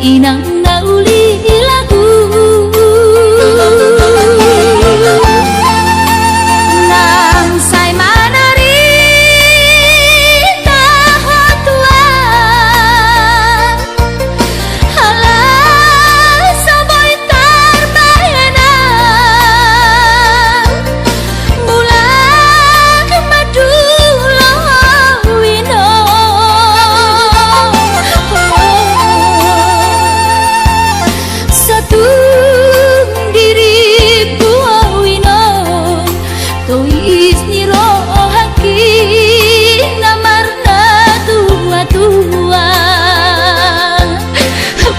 inang nauli lagu nang say manari tahotuan halah saboy tarbayanan bulan madulo wino satu diriku wino tois niro haki namarna tua-tua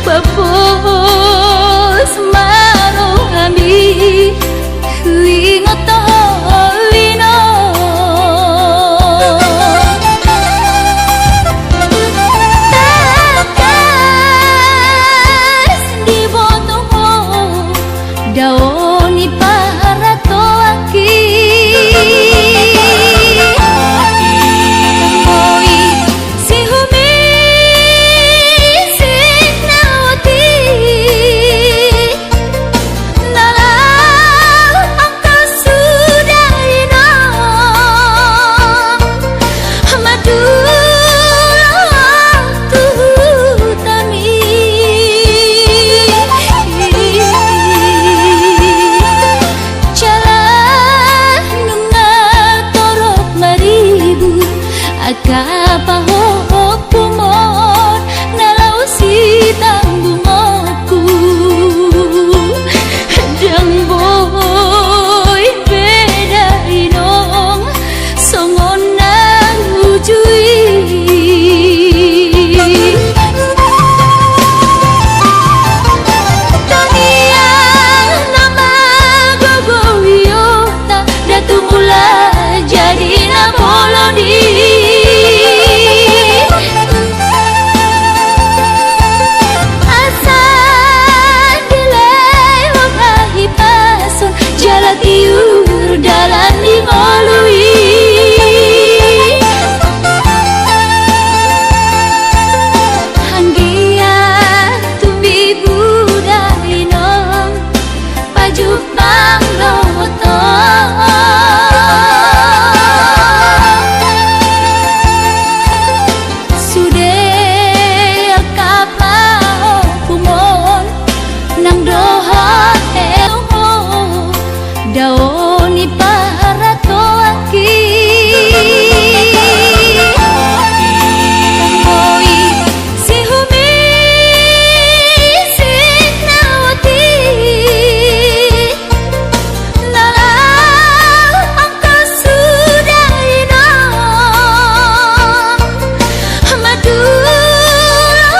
papos maro kami ingat wino takas di botoho daoni para toaki Oi si humi sinawati nalau angka sudah inang madulah tuhutami jalan nunga torok maribu akapahok kumon nalau si tanggungku dang boy beda inong songon nang ujui Taniang nama gogo wiyota datu mula jadi namolodi asan dilewat ahipason jalan tiur dalan dimolui hanggia tumbi buda inong pajuk mangloto sudah kapau kumon nang doha elmo daoni para toaki Oi si humi sinawati nalau angka sudah inang madulah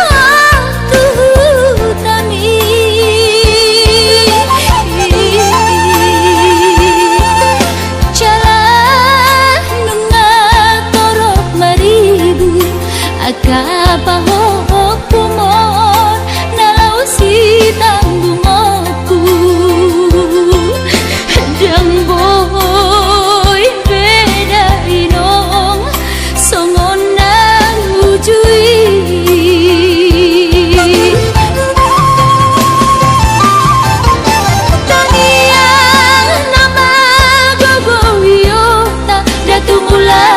tuhutami jalan nunga torok maribu akapahok kumon nalau si tanggungku dang boy beda inong songon nang ujui Taniang nama gogo wiyota datu mula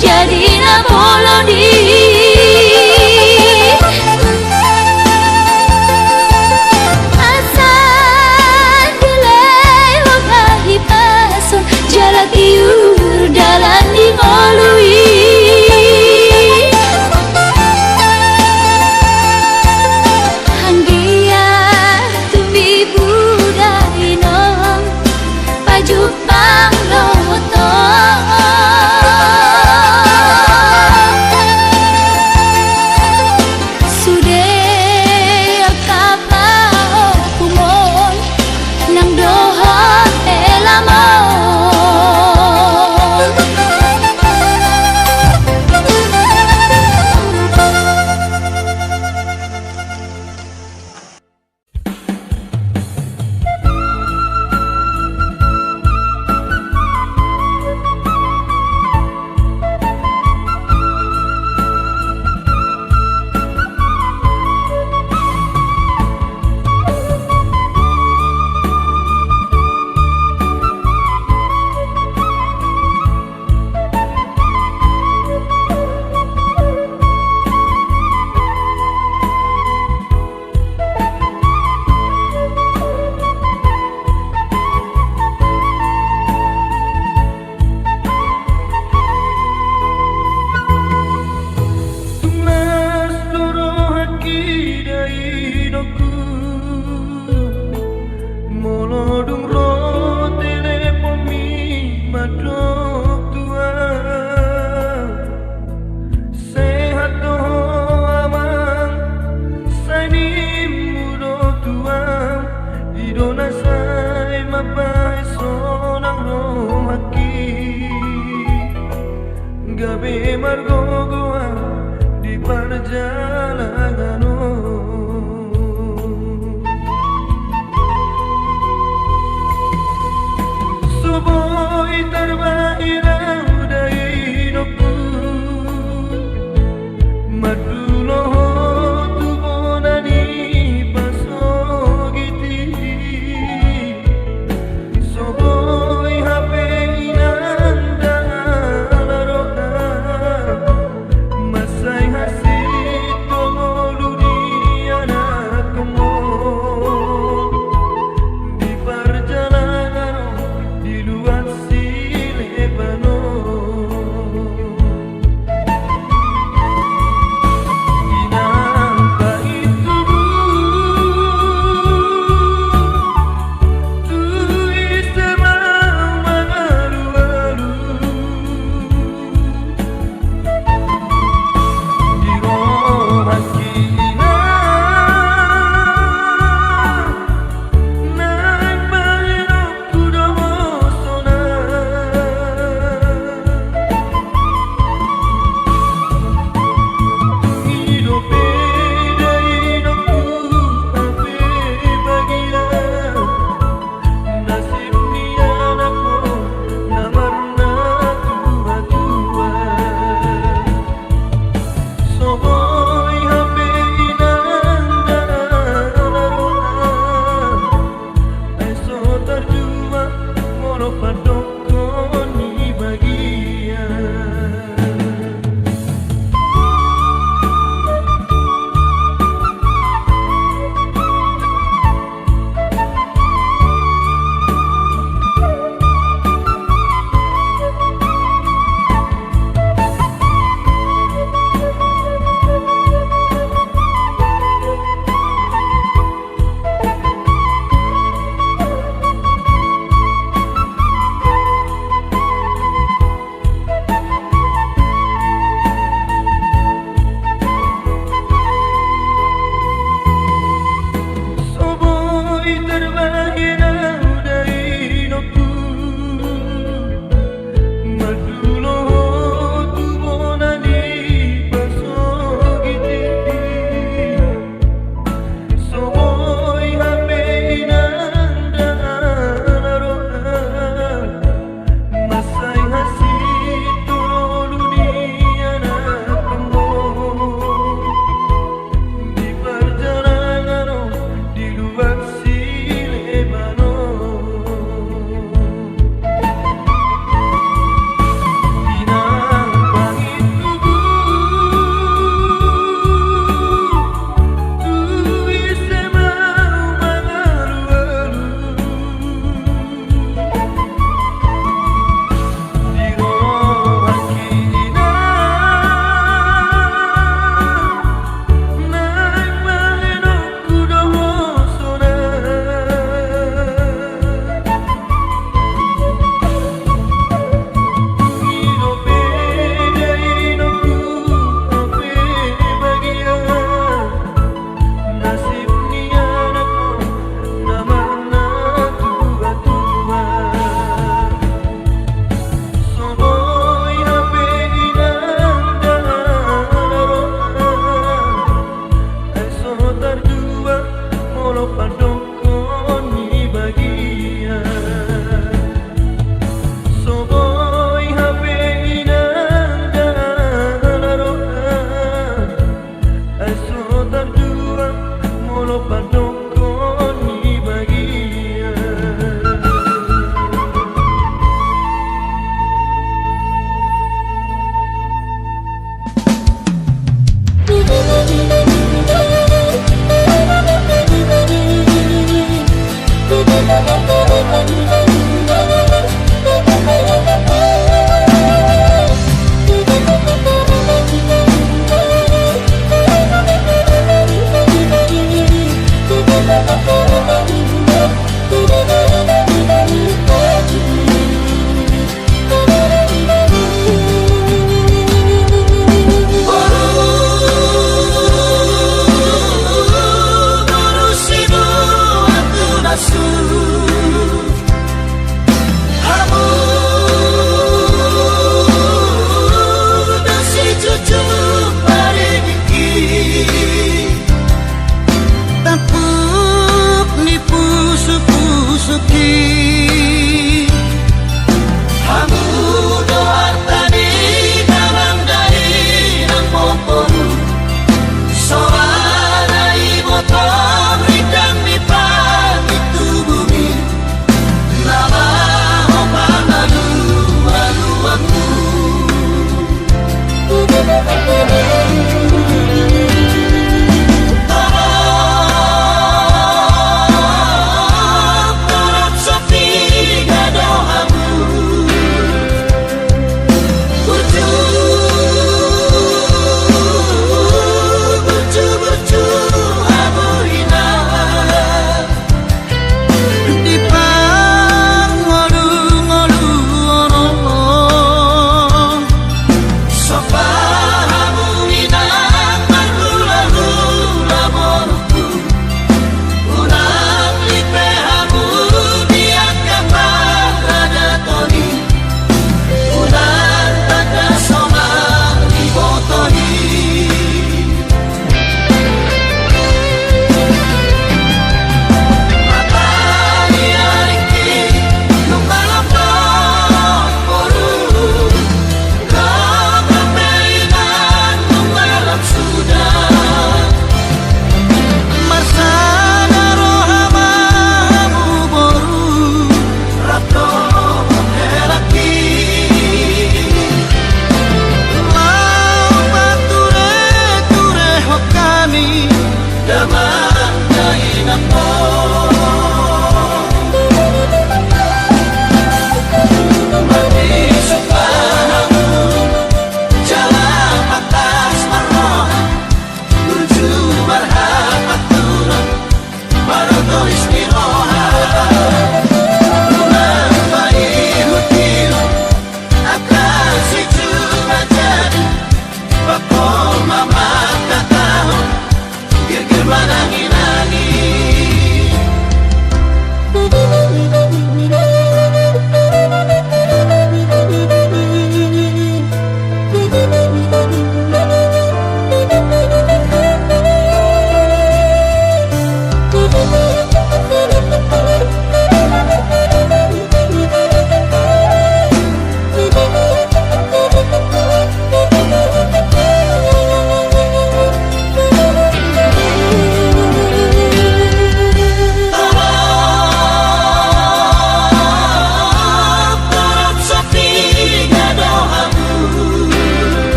jadi namolodi bergogohan di perjalananmu. Subuh terbaik dari hidupku, maduloh tubonani pasogiti. Subuh hape inanda laroka, masai hasil tongol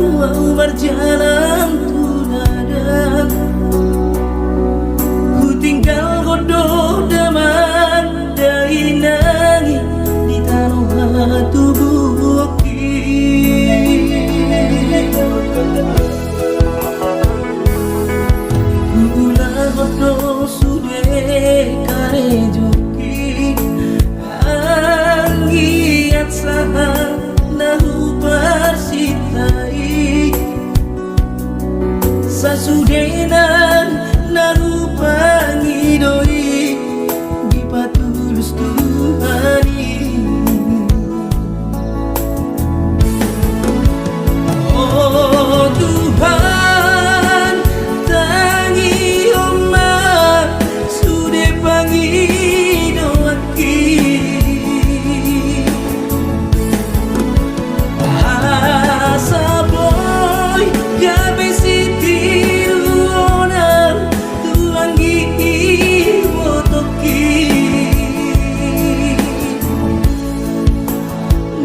mau berjalan tunadan, ku tinggal godoh daman dari nangis di tanah tubuh ulah godoh sudah karejoki anggiat saha nahu persitai sasudenan nahu pangidoi di patulus Tuhani. Oh Tuhan tangi omah sudah pangidoaki asa boy gabe sitiru onam tuangi wotoki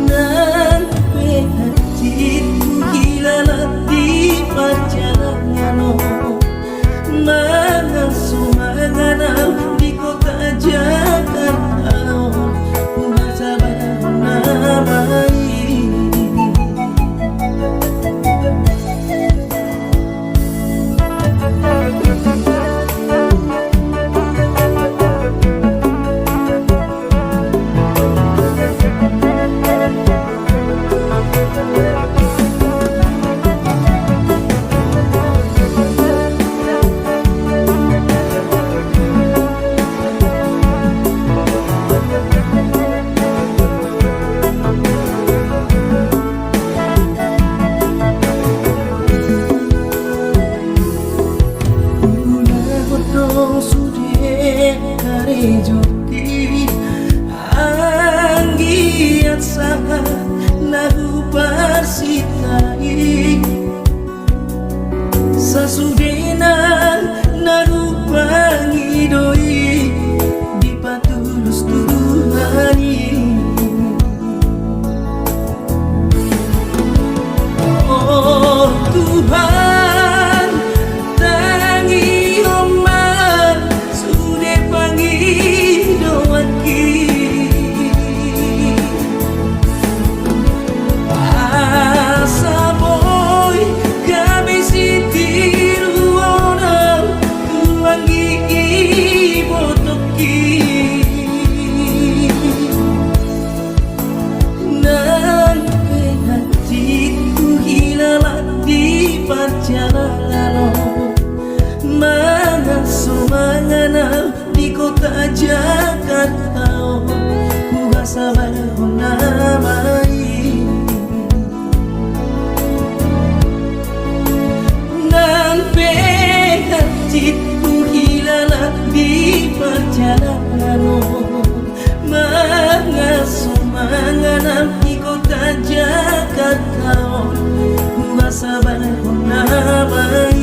nan penatiku hilalat di perjalanan mengasuh mengenal di kota Jakarta masa namai. Karejoki anggiat saha nahu persitai sasudenan nahu pangidoi di patulus Tuhani. Oh Tuhan tangi omah sudah pangidoaki asa boy kami sitiru onam tuangi botoki nan hatiku hilalat di perjalanan mengasuh mengenal di kota Jakarta ku rasa namai nan hatiku hilalat di perjalanan mengasuh mengenal di kota Jakarta ku rasa namai.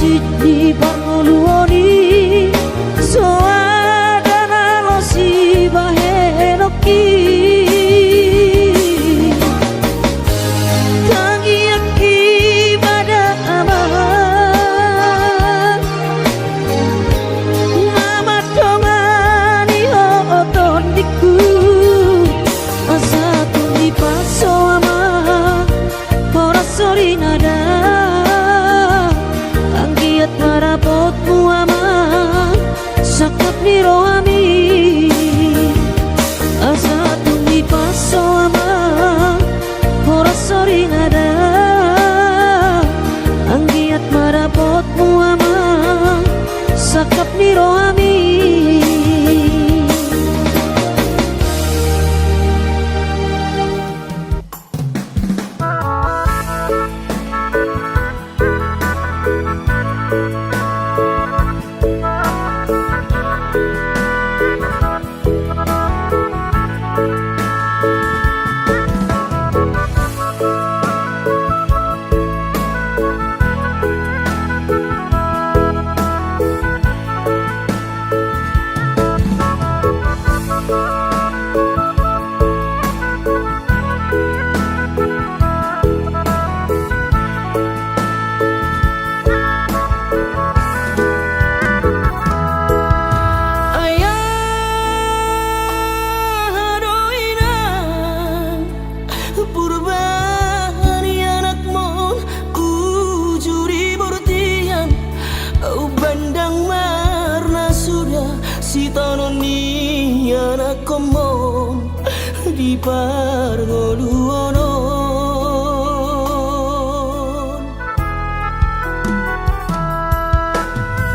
jidi parngoluoni soadana lo si bahenoki tangi aki pada aman mama dongani oton diku asa tuni paso ama ora sori nada anggiat marapotmu ama sakap niro ami asa tuni paso ama ora sori nada anggiat marapotmu ama sakap niro ami si tanoni anak komon di pargoluonon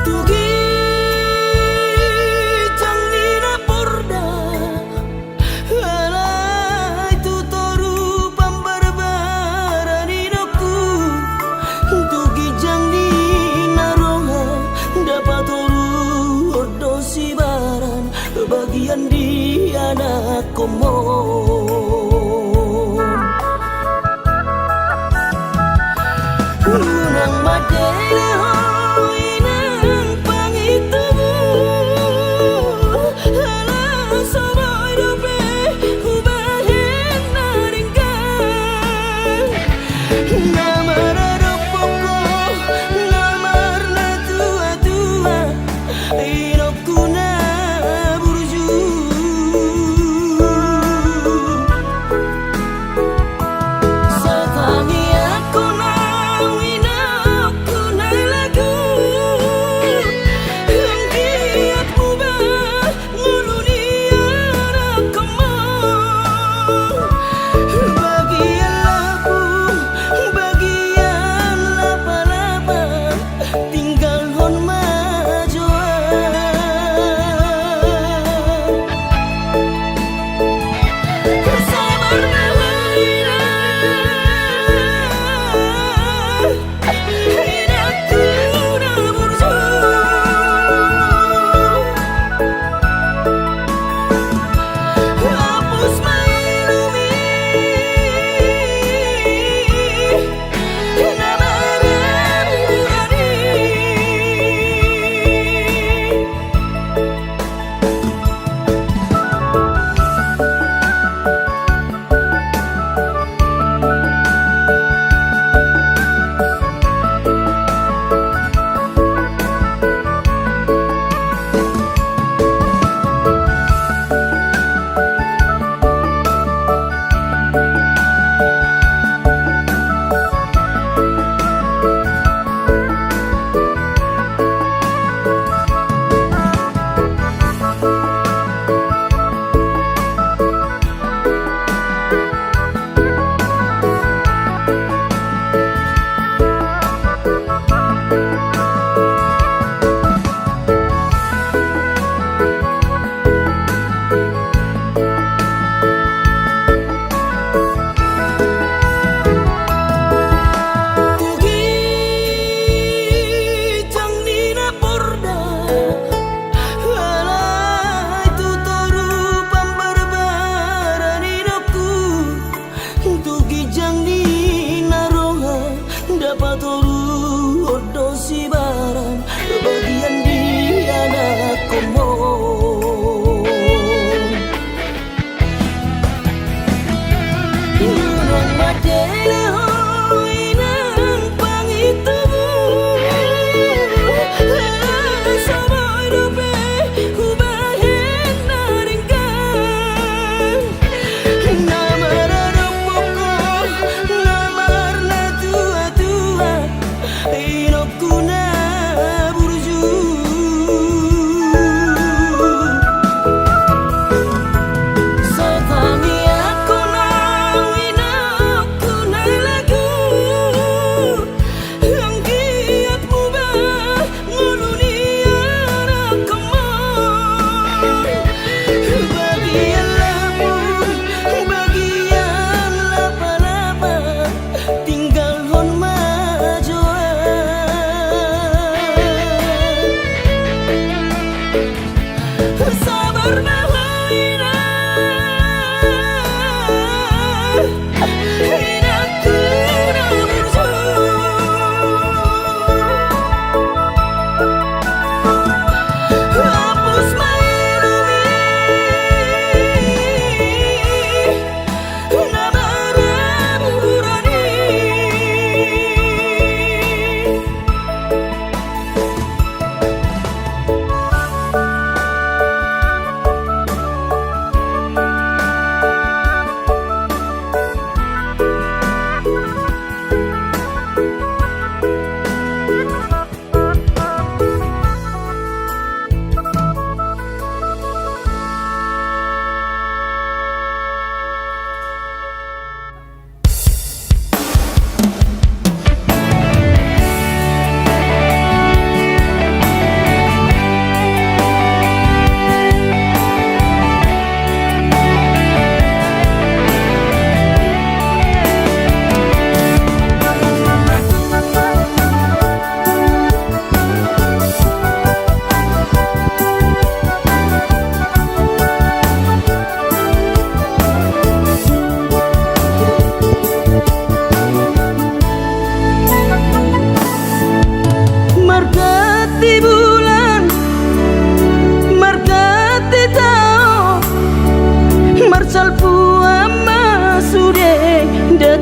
tugi cangina porda alai tutoru pambarbaran hidupku tugi jangi naronga dapat si baran bagian di anak komon unang madela hoinang pangitumu ala soboy dobe ubahin naringkan namara dopoko namarna tua-tua hirupkuna burju satangi aku na winakku na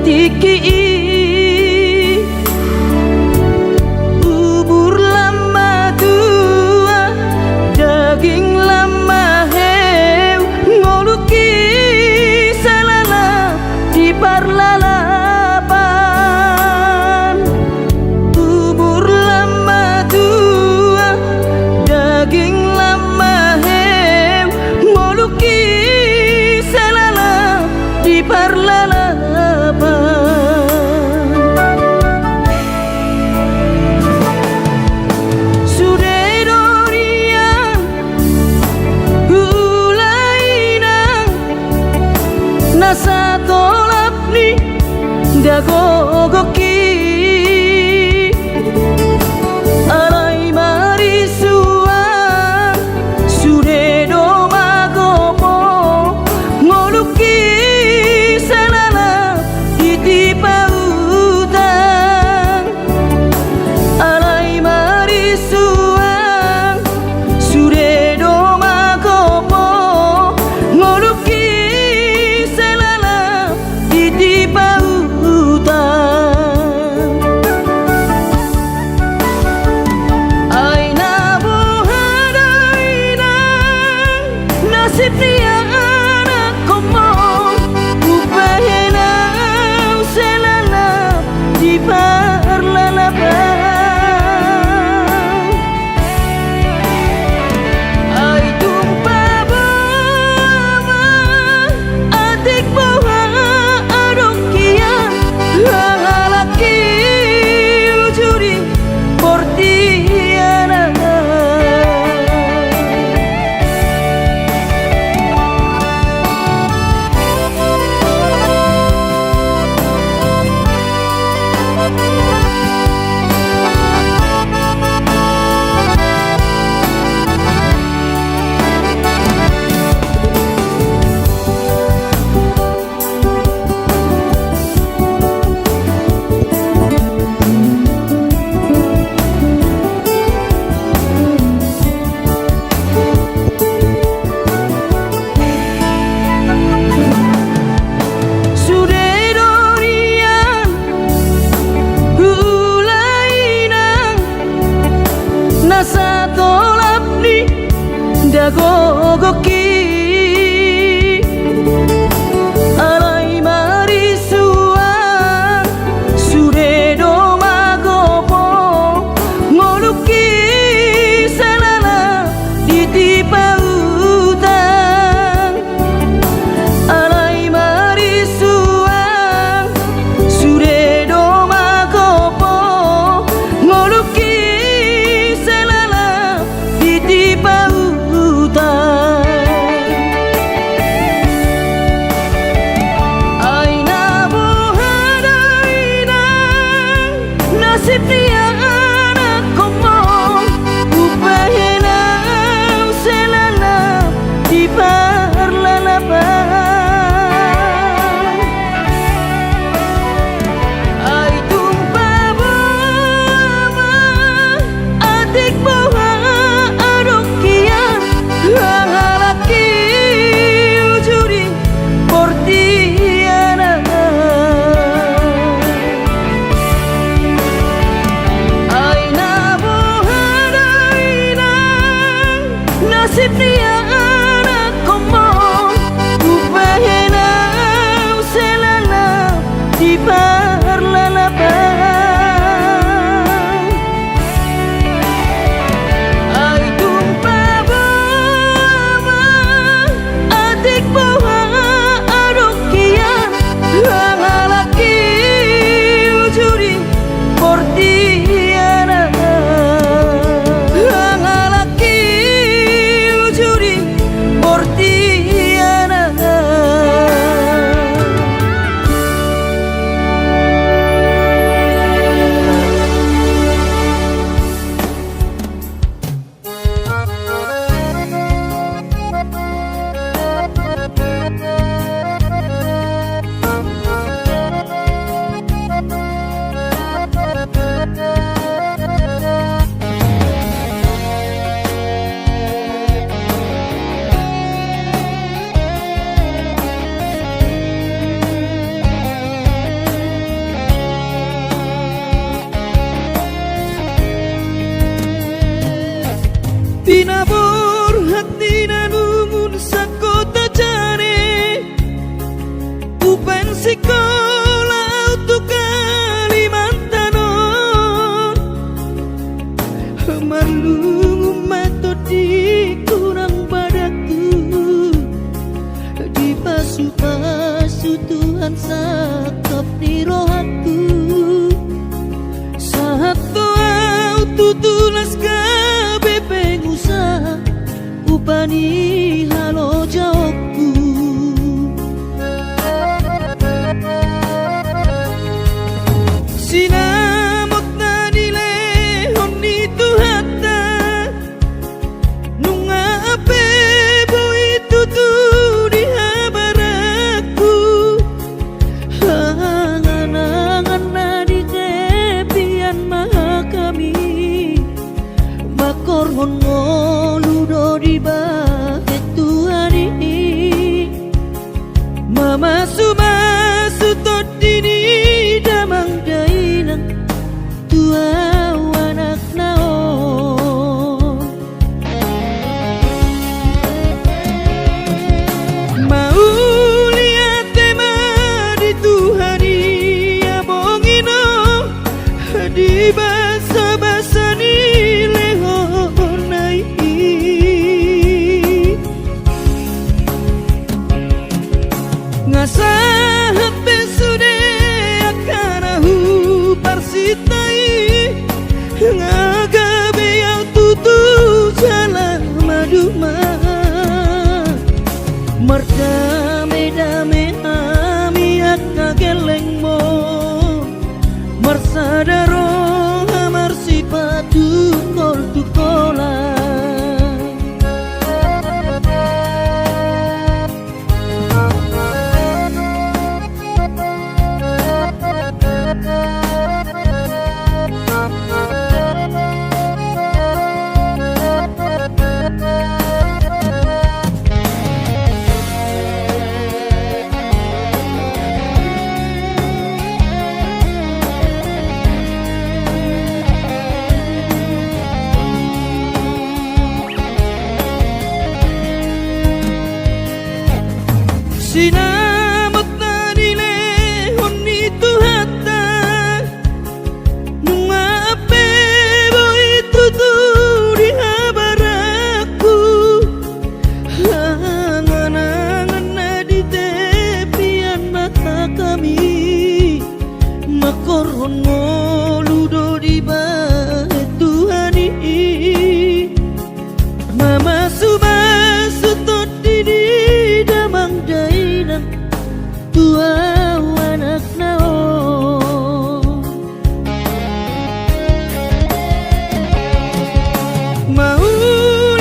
tiki bubur lama tua daging lama heu ngoluki salala di parlalapan bubur lama tua daging lama heu ngoluki salala di parlalapan nasa tolap ni dagogoki alai marisuan sude do magopo ngoluki salala iti pautan alai marisuan sude do magopo ngoluki di pautan pasu-pasu Tuhan sakap di rohaku saat toau tutulas kabe pengusaha upani halo jawabku sinamot na nilehon ni Tuhata nunga ape boy tutu di habaraku hanganangan na di kepian maha kami makorhon ngoludo di bahet Tuhani mama sumasu todini damang dainang tua anak naon mau lihat tema di Tuhani abongino di basa-basa ni lehonai ngasahat besude akanahu parsitai ngagabe yang tutu jalan maduma merdame-dame ami akageleng mo marsadaro amar sipatu kol tukola sinamot na nilehon ni Tuhata nunga ape boy tutu di habaraku hanganangan na di tepian mata kami makorhon ngoludo di bahet Tuhani mama sumasu todini damang dainang tua anak naon mau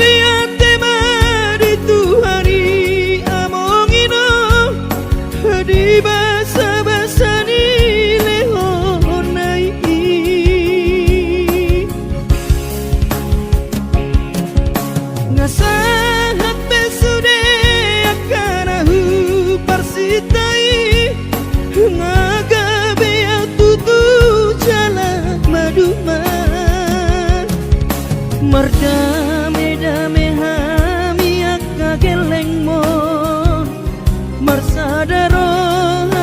lihat tema di Tuhani amongino di basa-basa ni lehonai ngasahat besude akanahu parsitai ngagabe yang tutu jalan maduma merdame-dame hami akageleng mon marsadaro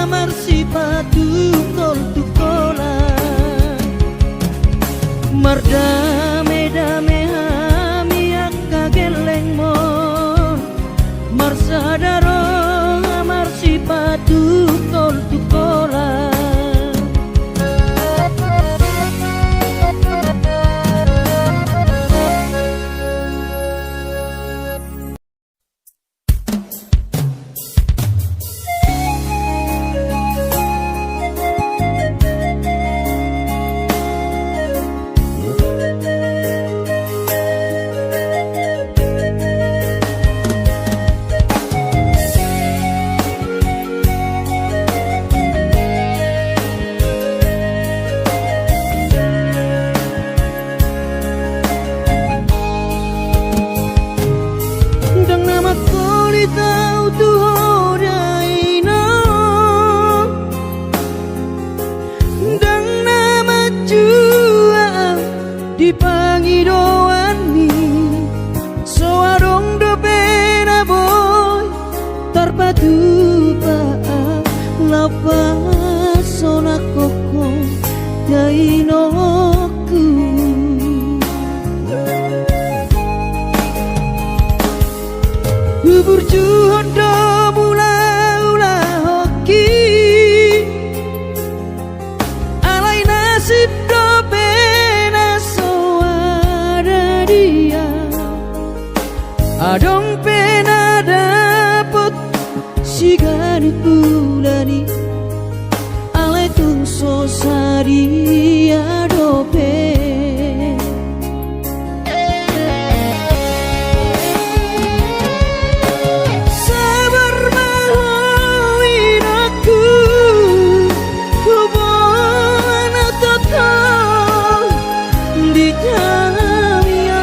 amar sipatu kol tukola merdame-dame hami akageleng mon marsadaro amar sipatu kol tukola Pangidoani soarong do pena boy tarpatu pa lapas sona koko dainoku bubur juhon do mulai 시간을 꾸라니 알레 뚱소사리 아로페 Sabar mahuin aku hubungan total di kamianmu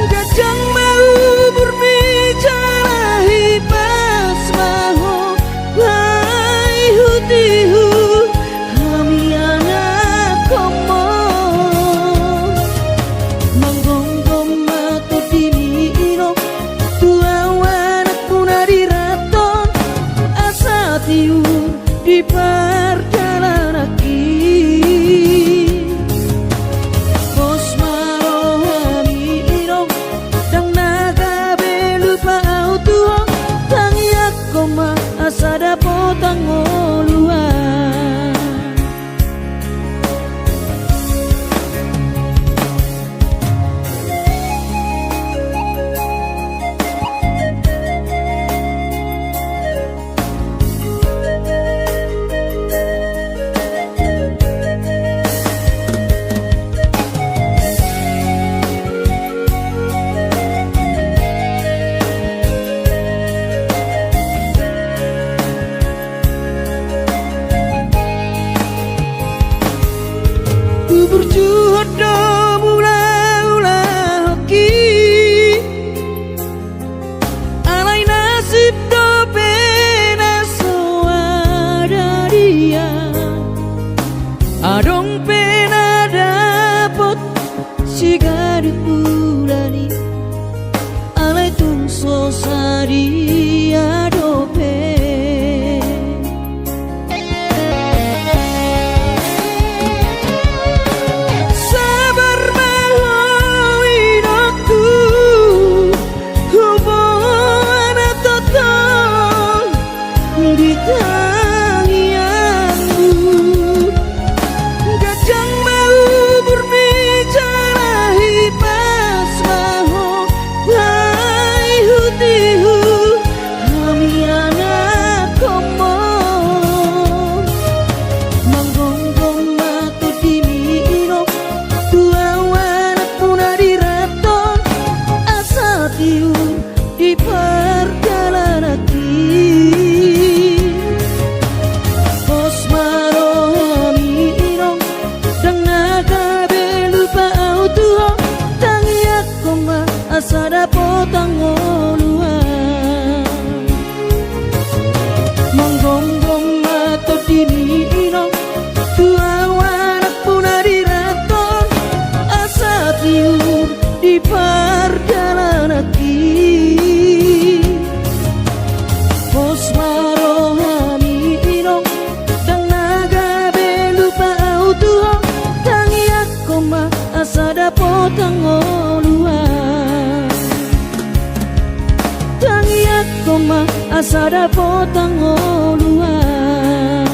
Kadang mau berbicara hibas mahu Hai hutihu kami anak komo Manggonggong matu dinino Tuawan aku nariraton Asa tiu di perjalanan Bos marohami ino Dang naga belupa autuo Tangi aku ma asada potang oluan Ku berjodoh mula-mula hoki Alai nasib do pena soada dia Adong pena dapot sigari pulani Alai tung sosari adope Sabar mahuin aku hubungan total di tangianmu Kadang mau berbicara hibas mahu Hai hutihu kami anak komo Manggonggong matu dinino Tuawan aku nariraton Asa tiu di perjalanan Bos marohami ino Dang naga belupa autuo Tangi aku ma asada potang oluan Manggonggong matu dinino Tuawan aku nariraton Asa tiu di perjalanan Bos marohami ino Dang naga belupa autuo Tangi aku ma asada potang oluan Tangi aku ma asada potang oluan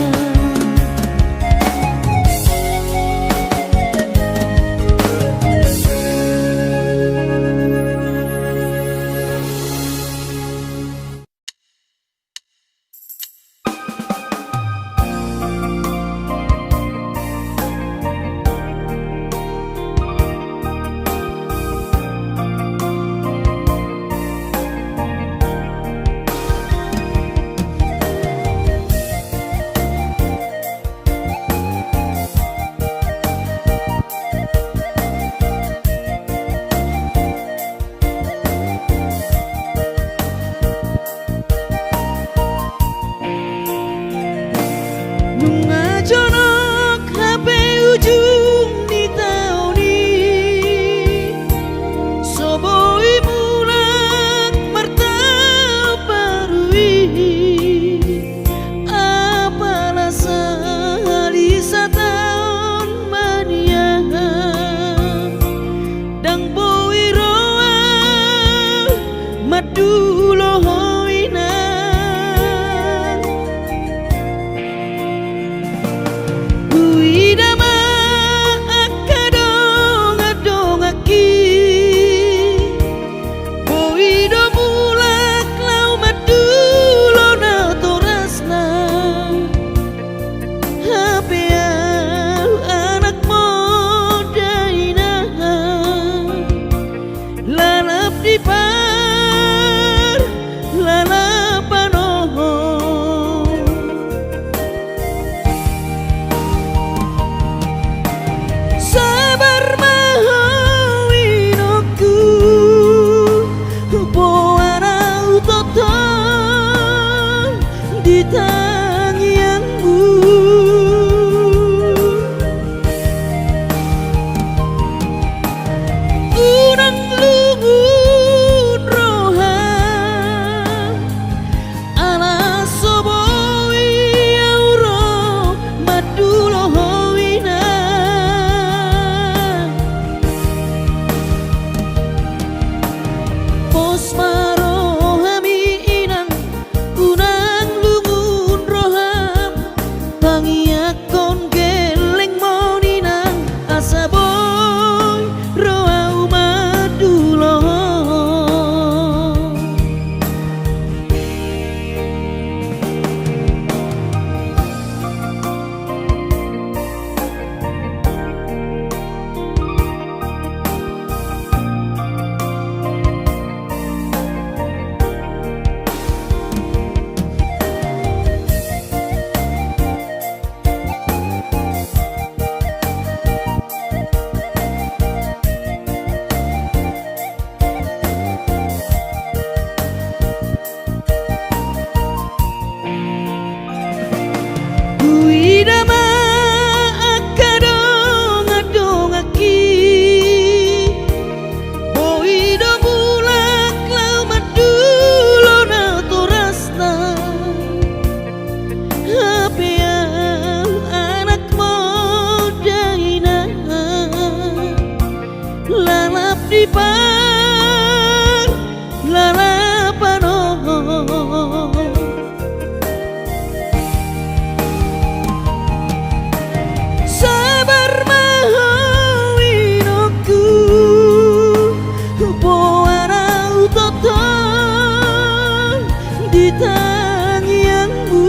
tanyangmu.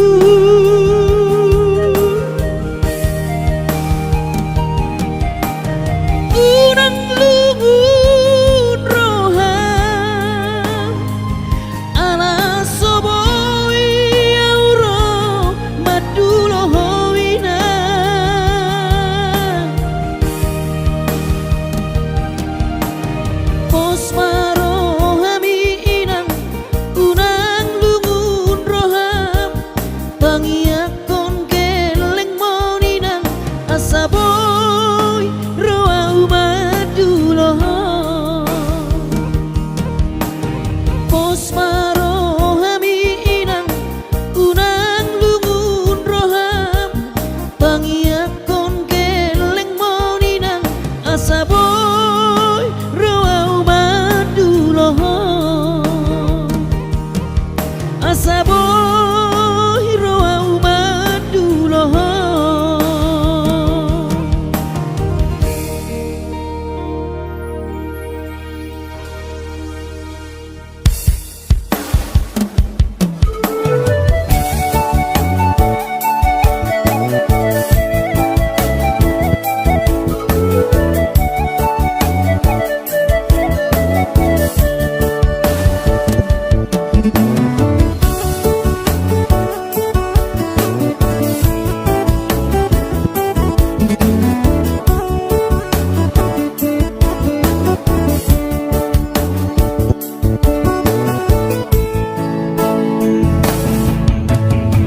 Unang luhur roham ala soboi auro madulo hoina. Pos marohami inang unang lungun roham pangiakon keleng moninang asaboy roau madulo. Pos marohami inang unang lungun roham pangiakon keleng moninang asaboy roau madulo. Asaboy roau madulo.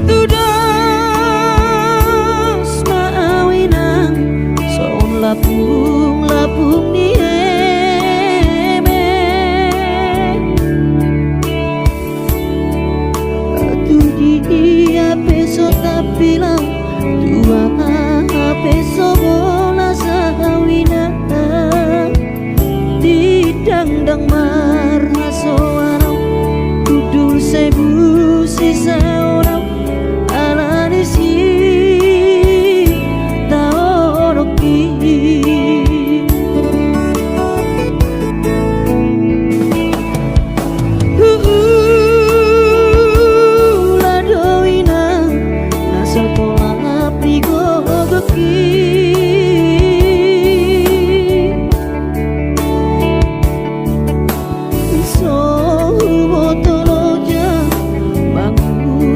Tudas maawinang saun lapung ni eme. Dia peso tapilang tua peso bola sahawina didangdang marhaso arau kudul sebu sisa orang alani si taoroki. So botoloja bangun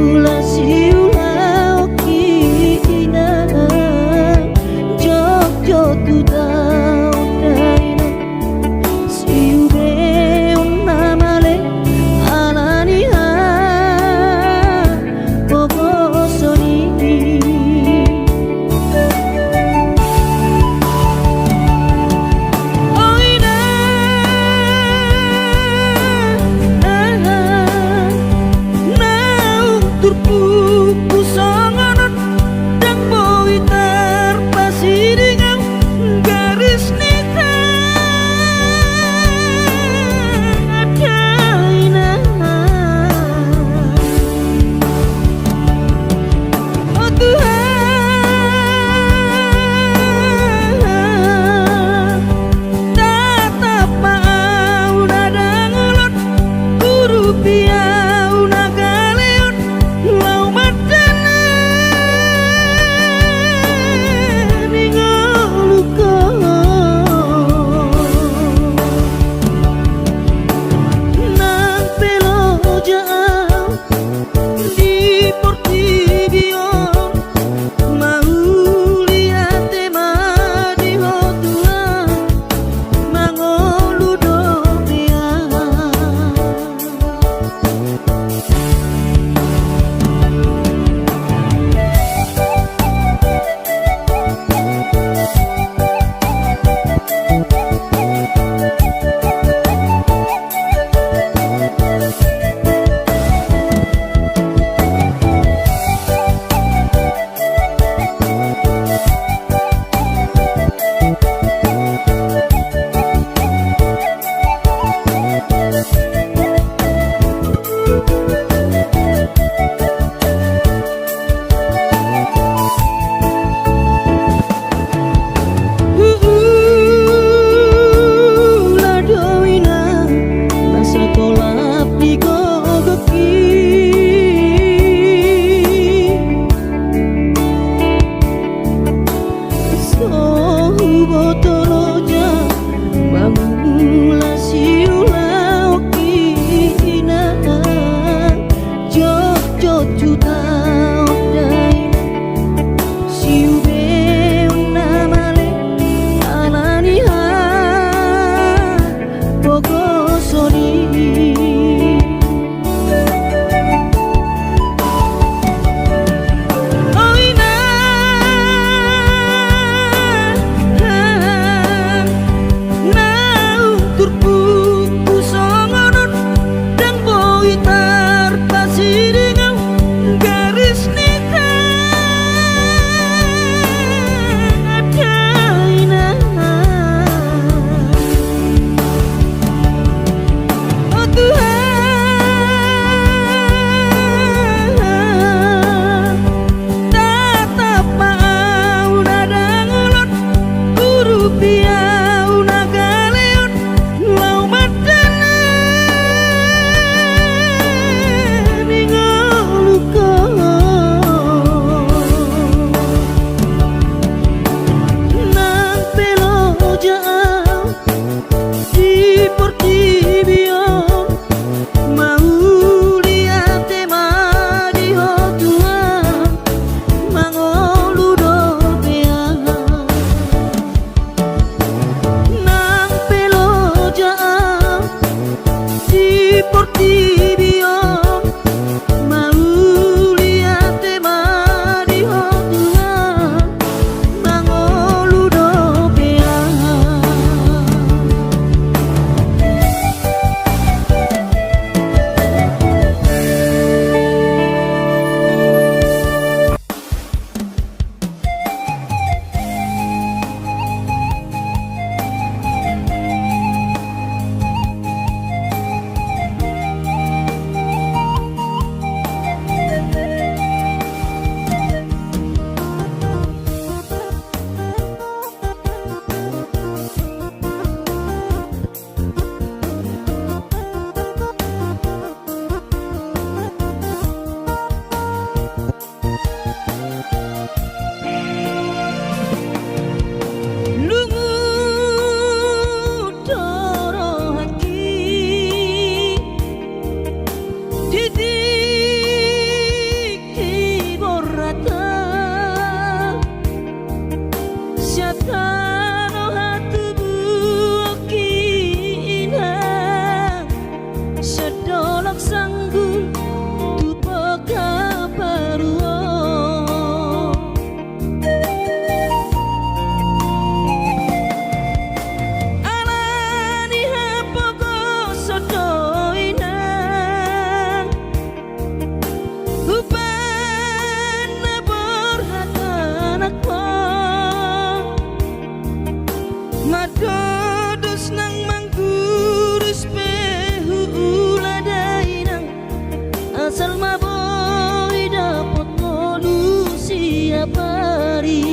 asal maboy dapat ngolu siap hari.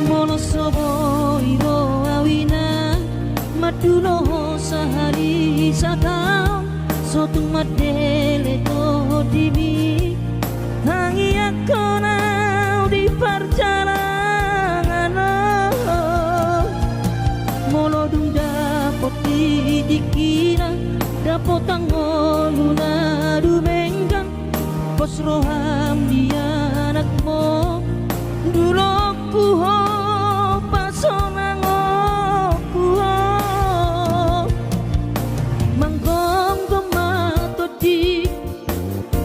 Mono soboy ro awina madulo sehari satau sotung madele to dimi tangi akonau di perjalanan mono dung dapot dikira dapot tangoluna dumenggang pos roham dia anakmu dulu kuho pasonang kuho manggong gemato di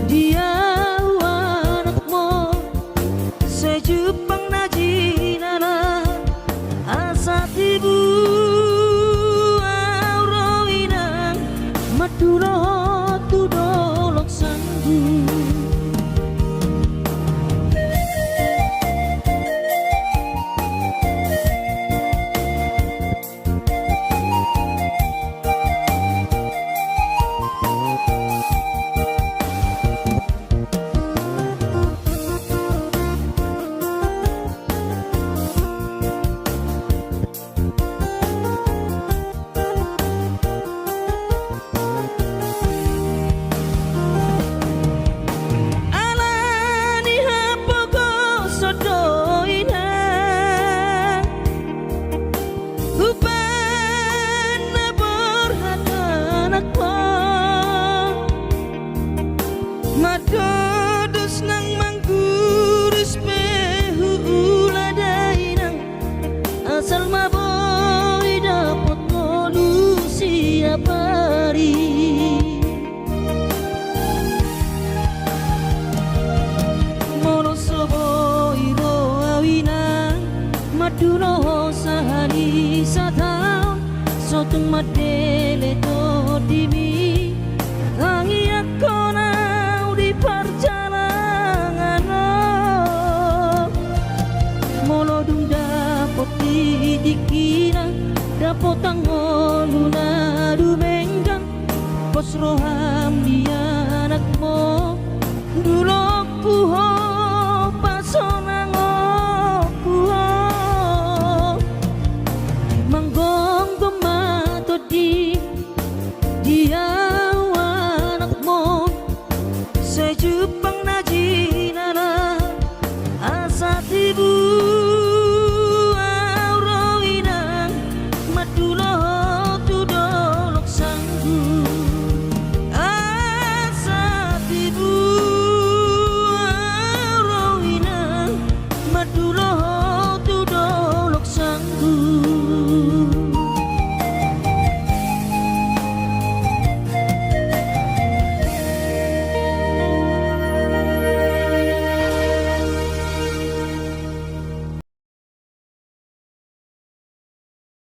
dia anakmu sejupang najinana asa tibu aurawinang madulo tudolok sanggu. Madodos nang mangguris pehu uladainang asal maboy dapat ngolu siap hari. Mono soboy ro awina madulo sehari satau sotung madele to dimi tangi akona perjalanan mono dung dapot dikira dapot tangoluna dumenggang pos roha